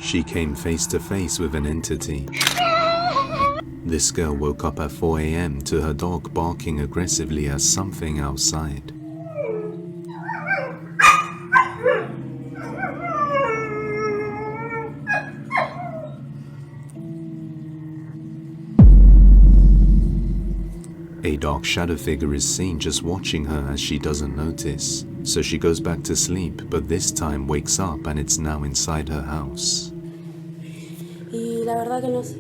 she came face to face with an entity. This girl woke up at 4 a.m. to her dog barking aggressively at something outside. A dark shadow figure is seen just watching her as she doesn't notice, so she goes back to sleep, but this time wakes up and it's now inside her house. Y la verdad que no sé.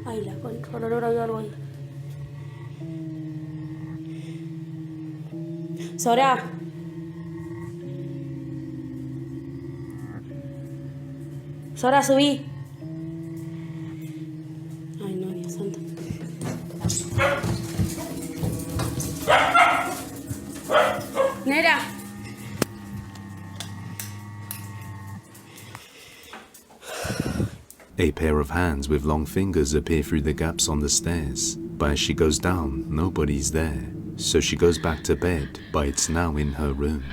Ay, la concha, por olor hay algo ahí. Sora. Sora, subí. Ay, no, Dios santo. Nera. A pair of hands with long fingers appear through the gaps on the stairs, but as she goes down, nobody's there. So she goes back to bed, but it's now in her room.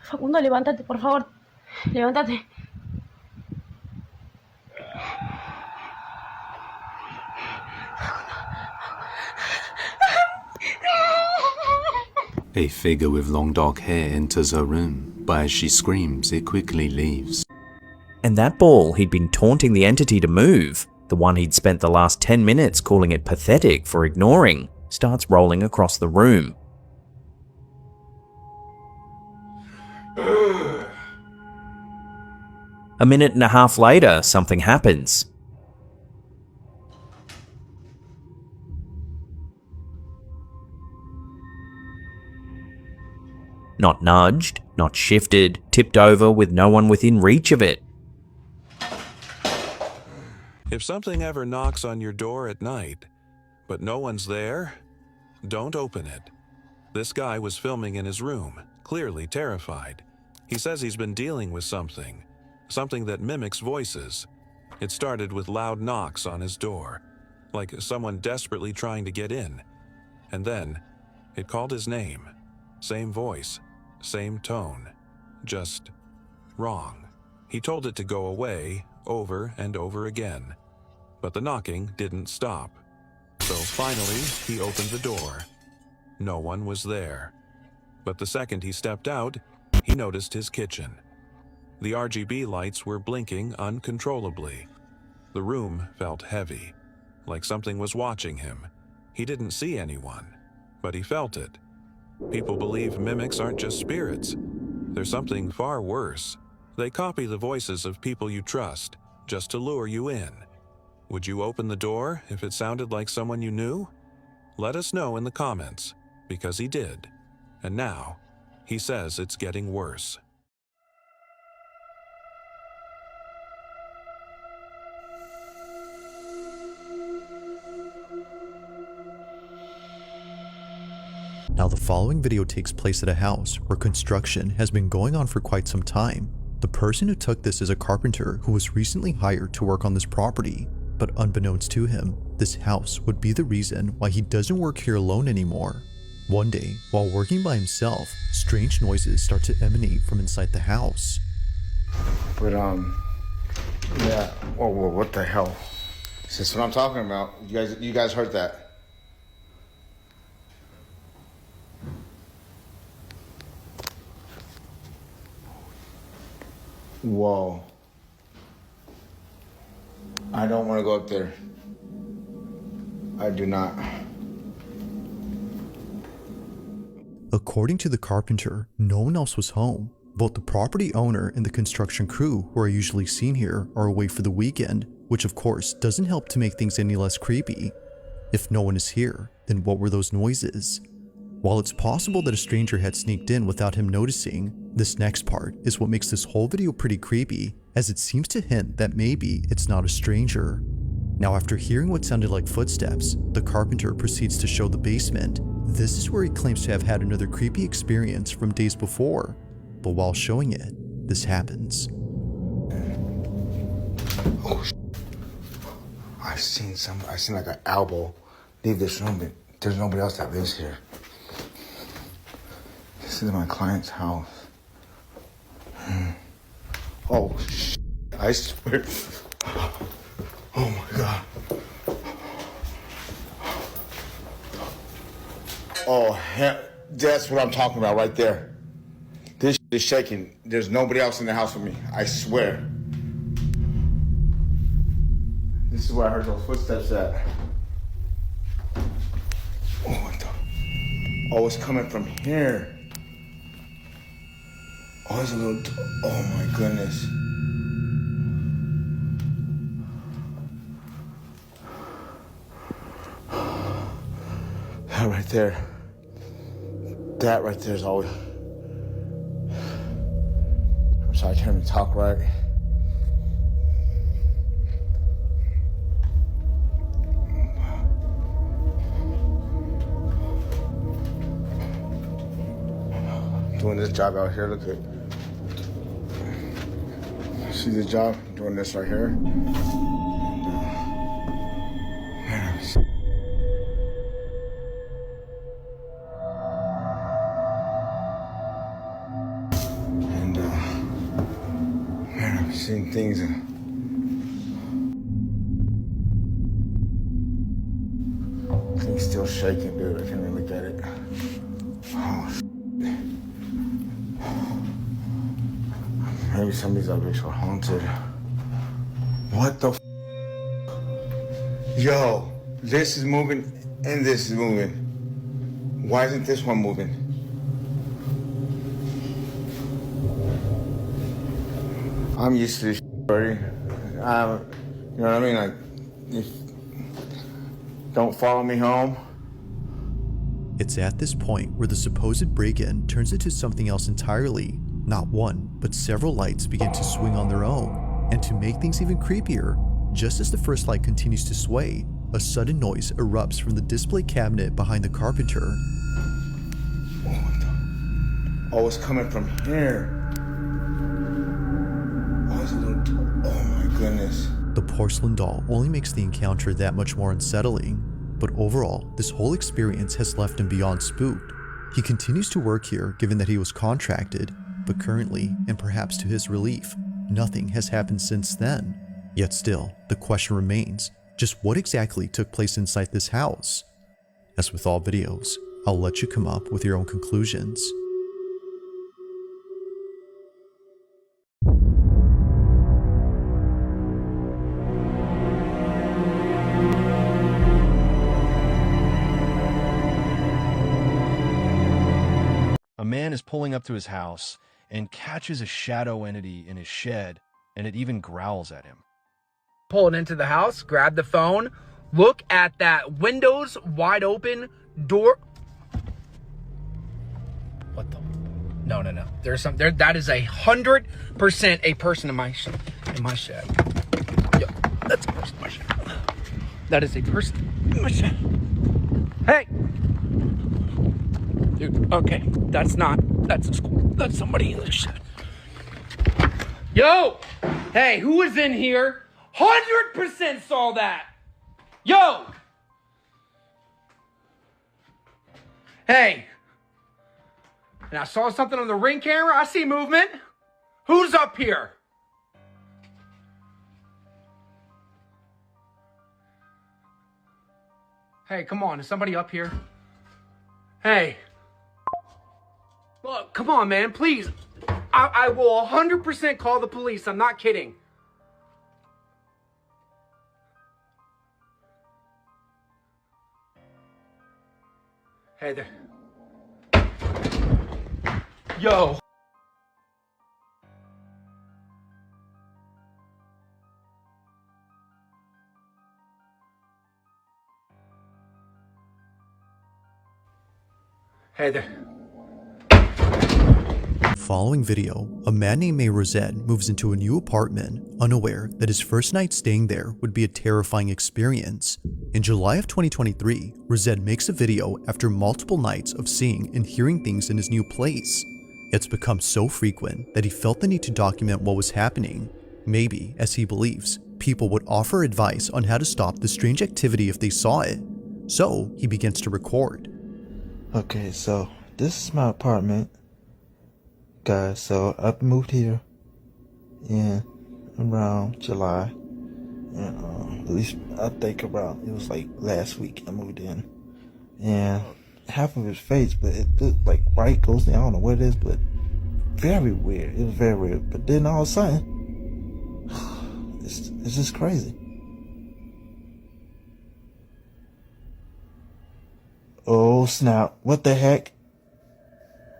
Facundo, levántate, por favor. Levántate. A figure with long dark hair enters her room, but as she screams, it quickly leaves. And that ball he'd been taunting the entity to move, the one he'd spent the last 10 minutes calling it pathetic for ignoring, starts rolling across the room. A minute and a half later, something happens. Not nudged, not shifted, tipped over with no one within reach of it. If something ever knocks on your door at night, but no one's there, don't open it. This guy was filming in his room, clearly terrified. He says he's been dealing with something that mimics voices. It started with loud knocks on his door, like someone desperately trying to get in. And then, it called his name. Same voice, same tone, just wrong. He told it to go away over and over again, but the knocking didn't stop. So finally, he opened the door. No one was there. But the second he stepped out, he noticed his kitchen. The RGB lights were blinking uncontrollably. The room felt heavy, like something was watching him. He didn't see anyone, but he felt it. People believe mimics aren't just spirits. They're something far worse. They copy the voices of people you trust, just to lure you in. Would you open the door if it sounded like someone you knew? Let us know in the comments, because he did. And now, he says it's getting worse. Now the following video takes place at a house where construction has been going on for quite some time. The person who took this is a carpenter who was recently hired to work on this property, but unbeknownst to him, this house would be the reason why he doesn't work here alone anymore. One day, while working by himself, strange noises start to emanate from inside the house. But yeah, whoa, what the hell? That's what I'm talking about. You guys heard that? Whoa. I don't want to go up there. I do not. According to the carpenter, no one else was home. Both the property owner and the construction crew who are usually seen here are away for the weekend, which of course doesn't help to make things any less creepy. If no one is here, then what were those noises? While it's possible that a stranger had sneaked in without him noticing, this next part is what makes this whole video pretty creepy, as it seems to hint that maybe it's not a stranger. Now after hearing what sounded like footsteps, the carpenter proceeds to show the basement. This is where he claims to have had another creepy experience from days before, but while showing it, this happens. Oh, I've seen like an elbow leave this room, but there's nobody else that lives here. This is my client's house. Oh, I swear. Oh my God. Oh, that's what I'm talking about right there. This is shaking. There's nobody else in the house with me. I swear. This is where I heard those footsteps at. Oh, what the? Oh, it's coming from here. Oh, it's a little. Oh my goodness. That right there. That right there is always. I'm sorry, I can't even talk right. Doing this job out here, look at. See the job? Doing this right here. And man, I've seen things. Things still shaking, dude. I can't even look at it. Oh. Maybe some of these objects were haunted. What the Yo, this is moving and this is moving. Why isn't this one moving? I'm used to this already. You know what I mean? Like, if don't follow me home. It's at this point where the supposed break-in turns into something else entirely. Not one, but several lights begin to swing on their own. And to make things even creepier, just as the first light continues to sway, a sudden noise erupts from the display cabinet behind the carpenter. Oh, it's coming from here. Oh, it's a little. Oh my goodness. The porcelain doll only makes the encounter that much more unsettling. But overall, this whole experience has left him beyond spooked. He continues to work here given that he was contracted, but currently, and perhaps to his relief, nothing has happened since then. Yet still, the question remains, just what exactly took place inside this house? As with all videos, I'll let you come up with your own conclusions. A man is pulling up to his house and catches a shadow entity in his shed, and it even growls at him. Pulled into the house, grab the phone, look at that windows wide open, door. What the? No. There's some there. That is 100% a person in my shed. Yo, that's a person in my shed. That is a person in my shed. Hey, dude. Okay, that's a school. That's somebody in the shed. Yo, hey, who is in here? 100% saw that. Yo. Hey. And I saw something on the Ring camera. I see movement. Who's up here? Hey, come on. Is somebody up here? Hey. Look, come on, man. Please. I will 100% call the police. I'm not kidding. Hey there. Yo. Hey there. Following video, a man named May Rosette moves into a new apartment, unaware that his first night staying there would be a terrifying experience. In July of 2023, Rosette makes a video after multiple nights of seeing and hearing things in his new place. It's become so frequent that he felt the need to document what was happening. Maybe, as he believes, people would offer advice on how to stop the strange activity if they saw it. So, he begins to record. Okay, so this is my apartment. guys, so I moved here in around July, and at least I think around, it was like last week I moved in, and half of it's face, but it looked like white ghost. I don't know what it is, but very weird. It was very weird. But then all of a sudden, it's just crazy. Oh snap! What the heck?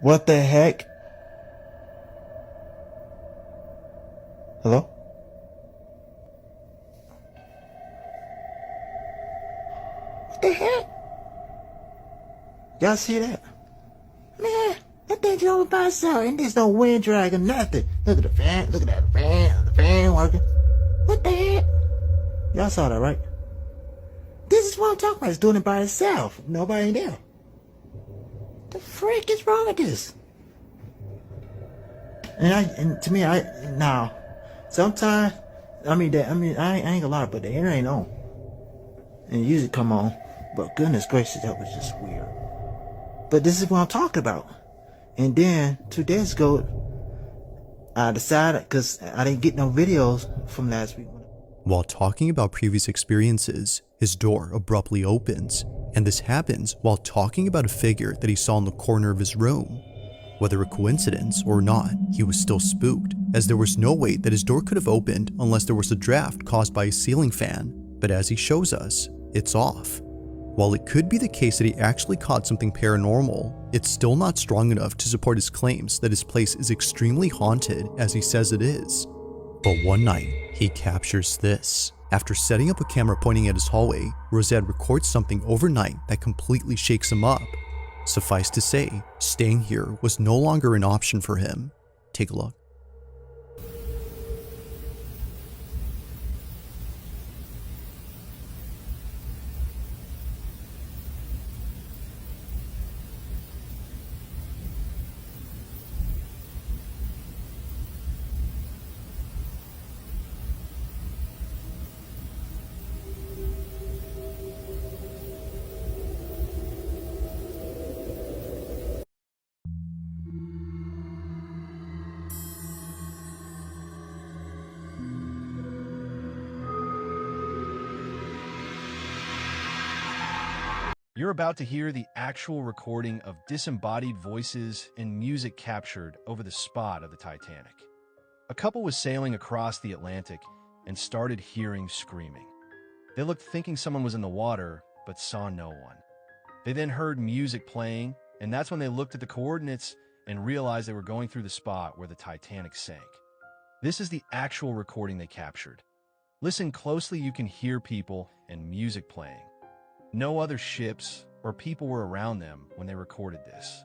What the heck? Hello? What the heck? Y'all see that? Man, that thing drove by itself and there's no wind drag or nothing. Look at the fan, look at that fan, the fan working. What the heck? Y'all saw that, right? This is what I'm talking about. It's doing it by itself. Nobody in there. The frick is wrong with this? And to me, now, sometimes, I ain't gonna lie, but the air ain't on. And it usually come on. But goodness gracious, that was just weird. But this is what I'm talking about. And then 2 days ago, I decided, because I didn't get no videos from last week. While talking about previous experiences, his door abruptly opens, and this happens while talking about a figure that he saw in the corner of his room. Whether a coincidence or not, he was still spooked, as there was no way that his door could have opened unless there was a draft caused by a ceiling fan, but as he shows us, it's off. While it could be the case that he actually caught something paranormal, it's still not strong enough to support his claims that his place is extremely haunted as he says it is. But one night, he captures this. After setting up a camera pointing at his hallway, Rosette records something overnight that completely shakes him up. Suffice to say, staying here was no longer an option for him. Take a look. You're about to hear the actual recording of disembodied voices and music captured over the spot of the Titanic. A couple was sailing across the Atlantic and started hearing screaming. They looked thinking someone was in the water, but saw no one. They then heard music playing, and that's when they looked at the coordinates and realized they were going through the spot where the Titanic sank. This is the actual recording they captured. Listen closely, you can hear people and music playing. No other ships or people were around them when they recorded this.